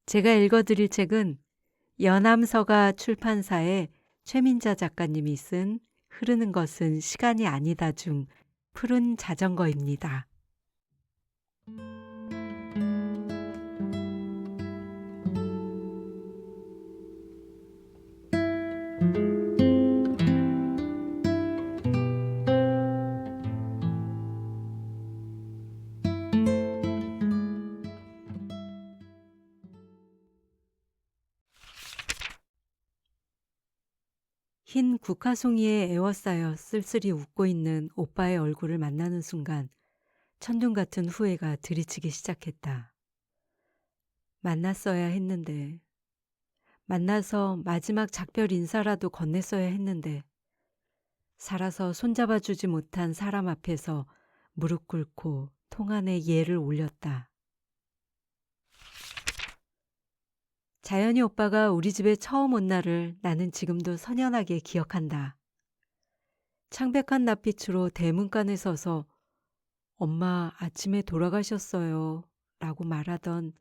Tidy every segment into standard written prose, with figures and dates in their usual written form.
제가 읽어드릴 책은 연암서가 출판사의 최민자 작가님이 쓴 흐르는 것은 시간이 아니다 중 푸른 자전거입니다. 흰 국화송이에 에워싸여 쓸쓸히 웃고 있는 오빠의 얼굴을 만나는 순간 천둥 같은 후회가 들이치기 시작했다. 만났어야 했는데, 만나서 마지막 작별 인사라도 건넸어야 했는데, 살아서 손잡아주지 못한 사람 앞에서 무릎 꿇고 통안에 예를 올렸다. 자연이 오빠가 우리 집에 처음 온 날을 나는 지금도 선연하게 기억한다. 창백한 낯빛으로 대문간에 서서 엄마 아침에 돌아가셨어요 라고 말하던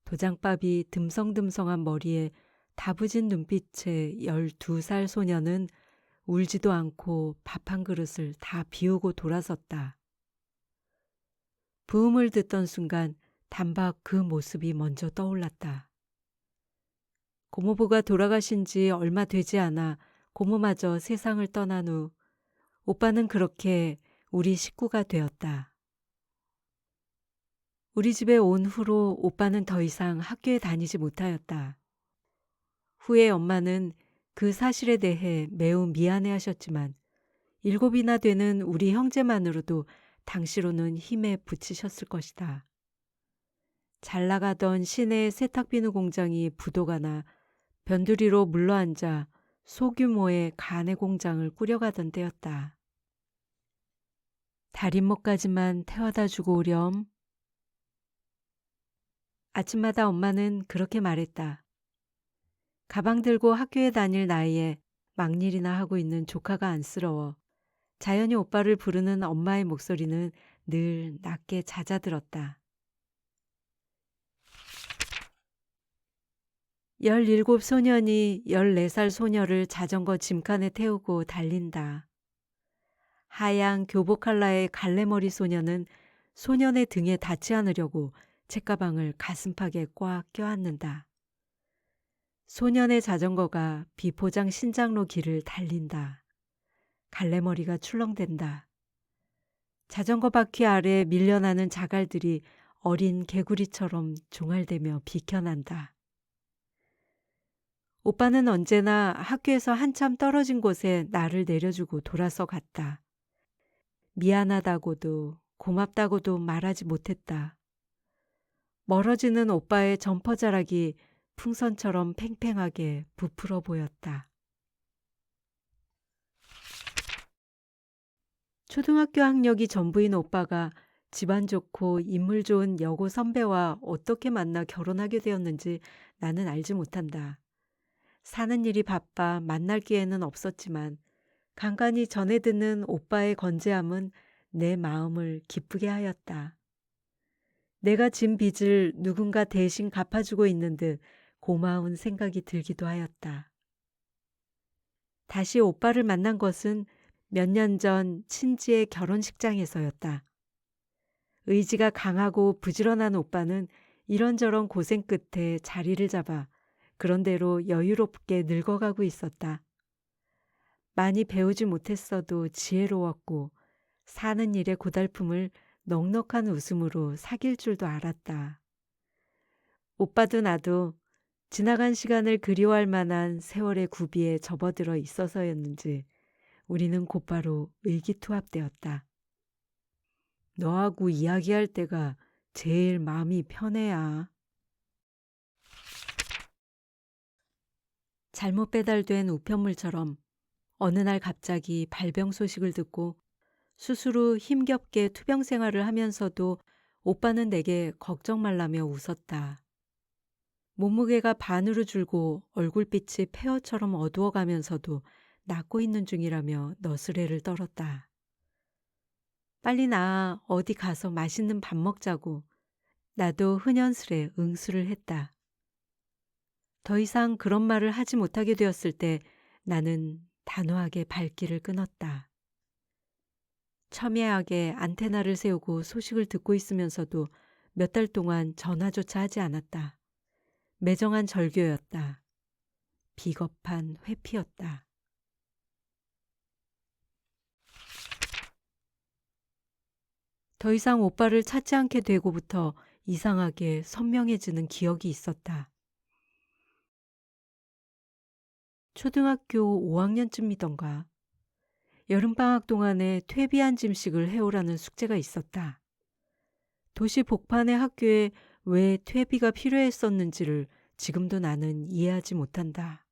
도장밥이 듬성듬성한 머리에 다부진 눈빛의 12살 소녀는 울지도 않고 밥 한 그릇을 다 비우고 돌아섰다. 부음을 듣던 순간 단박 그 모습이 먼저 떠올랐다. 고모부가 돌아가신 지 얼마 되지 않아 고모마저 세상을 떠난 후 오빠는 그렇게 우리 식구가 되었다. 우리 집에 온 후로 오빠는 더 이상 학교에 다니지 못하였다. 후에 엄마는 그 사실에 대해 매우 미안해하셨지만 7이나 되는 우리 형제만으로도 당시로는 힘에 부치셨을 것이다. 잘 나가던 시내 세탁비누 공장이 부도가 나 변두리로 물러앉아 소규모의 가내 공장을 꾸려가던 때였다. 다림목까지만 태워다 주고 오렴. 아침마다 엄마는 그렇게 말했다. 가방 들고 학교에 다닐 나이에 막일이나 하고 있는 조카가 안쓰러워 자연히 오빠를 부르는 엄마의 목소리는 늘 낮게 잦아들었다. 17 소년이 14살 소녀를 자전거 짐칸에 태우고 달린다. 하얀 교복 컬러의 갈래머리 소녀는 소년의 등에 닿지 않으려고 책가방을 가슴팍에 꽉 껴안는다. 소년의 자전거가 비포장 신장로 길을 달린다. 갈래머리가 출렁댄다. 자전거 바퀴 아래 밀려나는 자갈들이 어린 개구리처럼 종알대며 비켜난다. 오빠는 언제나 학교에서 한참 떨어진 곳에 나를 내려주고 돌아서 갔다. 미안하다고도 고맙다고도 말하지 못했다. 멀어지는 오빠의 점퍼자락이 풍선처럼 팽팽하게 부풀어 보였다. 초등학교 학력이 전부인 오빠가 집안 좋고 인물 좋은 여고 선배와 어떻게 만나 결혼하게 되었는지 나는 알지 못한다. 사는 일이 바빠 만날 기회는 없었지만 간간히 전해 듣는 오빠의 건재함은 내 마음을 기쁘게 하였다. 내가 진 빚을 누군가 대신 갚아주고 있는 듯 고마운 생각이 들기도 하였다. 다시 오빠를 만난 것은 몇 년 전 친지의 결혼식장에서였다. 의지가 강하고 부지런한 오빠는 이런저런 고생 끝에 자리를 잡아 그런대로 여유롭게 늙어가고 있었다. 많이 배우지 못했어도 지혜로웠고 사는 일의 고달픔을 넉넉한 웃음으로 사귈 줄도 알았다. 오빠도 나도 지나간 시간을 그리워할 만한 세월의 구비에 접어들어 있어서였는지 우리는 곧바로 의기투합되었다. 너하고 이야기할 때가 제일 마음이 편해야. 잘못 배달된 우편물처럼 어느 날 갑자기 발병 소식을 듣고 스스로 힘겹게 투병 생활을 하면서도 오빠는 내게 걱정 말라며 웃었다. 몸무게가 반으로 줄고 얼굴빛이 폐허처럼 어두워가면서도 낫고 있는 중이라며 너스레를 떨었다. 빨리 나 어디 가서 맛있는 밥 먹자고 나도 흔연스레 응수를 했다. 더 이상 그런 말을 하지 못하게 되었을 때 나는 단호하게 발길을 끊었다. 첨예하게 안테나를 세우고 소식을 듣고 있으면서도 몇 달 동안 전화조차 하지 않았다. 매정한 절교였다. 비겁한 회피였다. 더 이상 오빠를 찾지 않게 되고부터 이상하게 선명해지는 기억이 있었다. 초등학교 5학년쯤이던가. 여름방학 동안에 퇴비한 짐씩을 해오라는 숙제가 있었다. 도시 복판의 학교에 왜 퇴비가 필요했었는지를 지금도 나는 이해하지 못한다.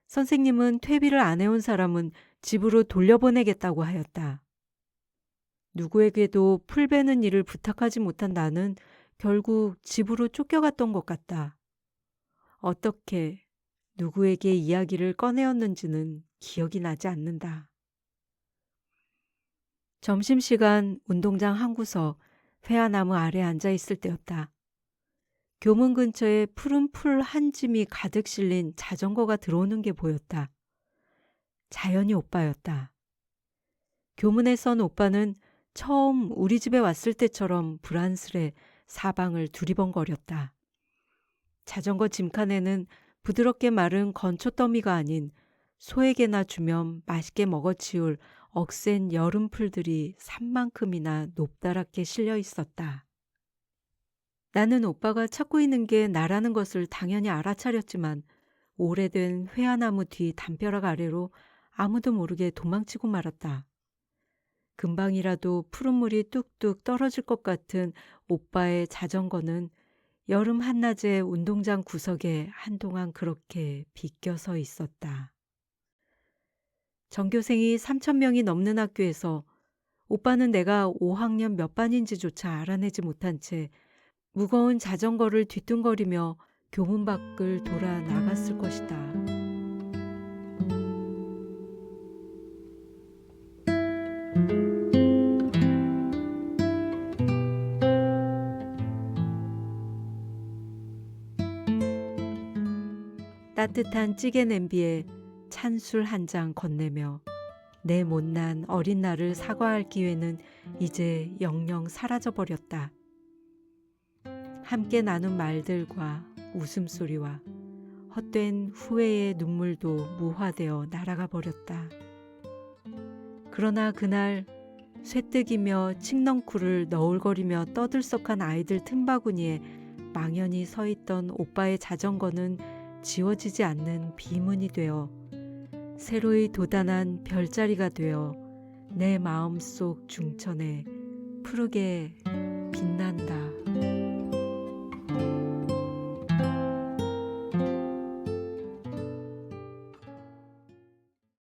선생님은 퇴비를 안 해온 사람은 집으로 돌려보내겠다고 하였다. 누구에게도 풀 베는 일을 부탁하지 못한 나는 결국 집으로 쫓겨갔던 것 같다. 어떻게 누구에게 이야기를 꺼내었는지는 기억이 나지 않는다. 점심시간 운동장 한 구석 회화나무 아래 앉아 있을 때였다. 교문 근처에 푸른 풀 한 짐이 가득 실린 자전거가 들어오는 게 보였다. 자연히 오빠였다. 교문에 선 오빠는 처음 우리 집에 왔을 때처럼 불안스레 사방을 두리번거렸다. 자전거 짐칸에는 부드럽게 마른 건초 더미가 아닌 소에게나 주면 맛있게 먹어치울 억센 여름풀들이 산만큼이나 높다랗게 실려 있었다. 나는 오빠가 찾고 있는 게 나라는 것을 당연히 알아차렸지만 오래된 회화나무 뒤 담벼락 아래로 아무도 모르게 도망치고 말았다. 금방이라도 푸른 물이 뚝뚝 떨어질 것 같은 오빠의 자전거는 여름 한낮에 운동장 구석에 한동안 그렇게 비껴서 있었다. 전교생이 3,000명이 넘는 학교에서 오빠는 내가 5학년 몇 반인지조차 알아내지 못한 채 무거운 자전거를 뒤뚱거리며 교문 밖을 돌아 나갔을 것이다. 따뜻한 찌개 냄비에 찬술 한 잔 건네며 내 못난 어린 나를 사과할 기회는 이제 영영 사라져버렸다. 함께 나눈 말들과 웃음소리와 헛된 후회의 눈물도 무화되어 날아가 버렸다. 그러나 그날 쇠뜨기며 칡넝쿨을 너울거리며 떠들썩한 아이들 틈바구니에 망연히 서있던 오빠의 자전거는 지워지지 않는 비문이 되어 새로이 돋아난 별자리가 되어 내 마음속 중천에 푸르게 빛난다.